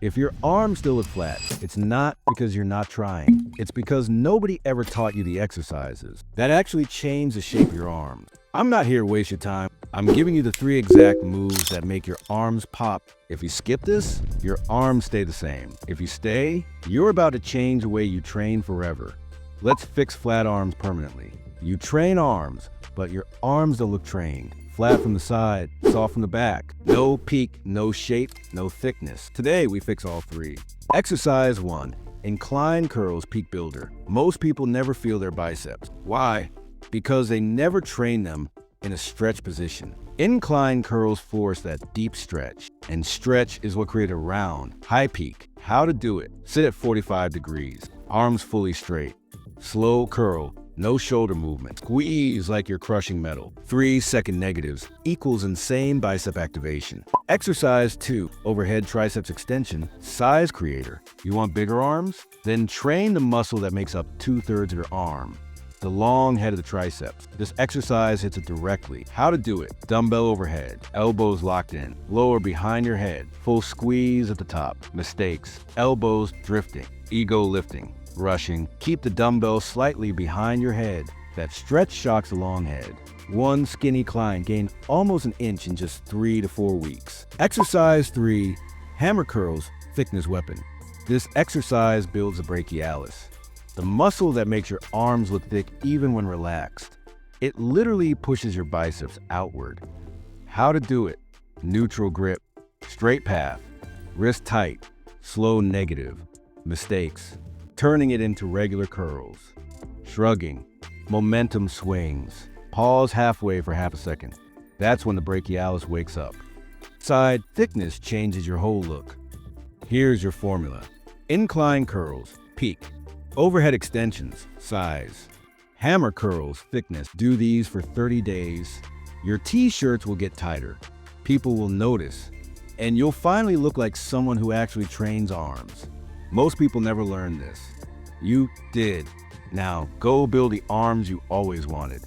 If your arms still look flat, it's not because you're not trying. It's because nobody ever taught you the exercises that actually change the shape of your arms. I'm not here to waste your time. I'm giving you the 3 exact moves that make your arms pop. If you skip this, your arms stay the same. If you stay, you're about to change the way you train forever. Let's fix flat arms permanently. You train arms, but your arms don't look trained. Flat from the side, soft from the back. No peak, no shape, no thickness. Today, we fix all 3. Exercise 1. Incline curls peak builder. Most people never feel their biceps. Why? Because they never train them in a stretch position. Incline curls force that deep stretch, and stretch is what creates a round, high peak. How to do it? Sit at 45 degrees, arms fully straight. Slow curl, no shoulder movement. Squeeze like you're crushing metal. 3-second negatives equals insane bicep activation. Exercise 2, overhead triceps extension, size creator. You want bigger arms? Then train the muscle that makes up 2/3 of your arm, the long head of the triceps. This exercise hits it directly. How to do it? Dumbbell overhead, elbows locked in, lower behind your head, full squeeze at the top. Mistakes: elbows drifting, ego lifting, rushing. Keep the dumbbell slightly behind your head. That stretch shocks the long head. One skinny client gained almost an inch in just 3 to 4 weeks. Exercise 3, hammer curls, thickness weapon. This exercise builds the brachialis, the muscle that makes your arms look thick even when relaxed. It literally pushes your biceps outward. How to do it? Neutral grip, straight path, wrist tight, slow negative. Mistakes: turning it into regular curls, shrugging, momentum swings. Pause halfway for half a second. That's when the brachialis wakes up. Side thickness changes your whole look. Here's your formula. Incline curls, peak. Overhead extensions, size. Hammer curls, thickness. Do these for 30 days. Your t-shirts will get tighter. People will notice. And you'll finally look like someone who actually trains arms. Most people never learn this. You did. Now, go build the arms you always wanted.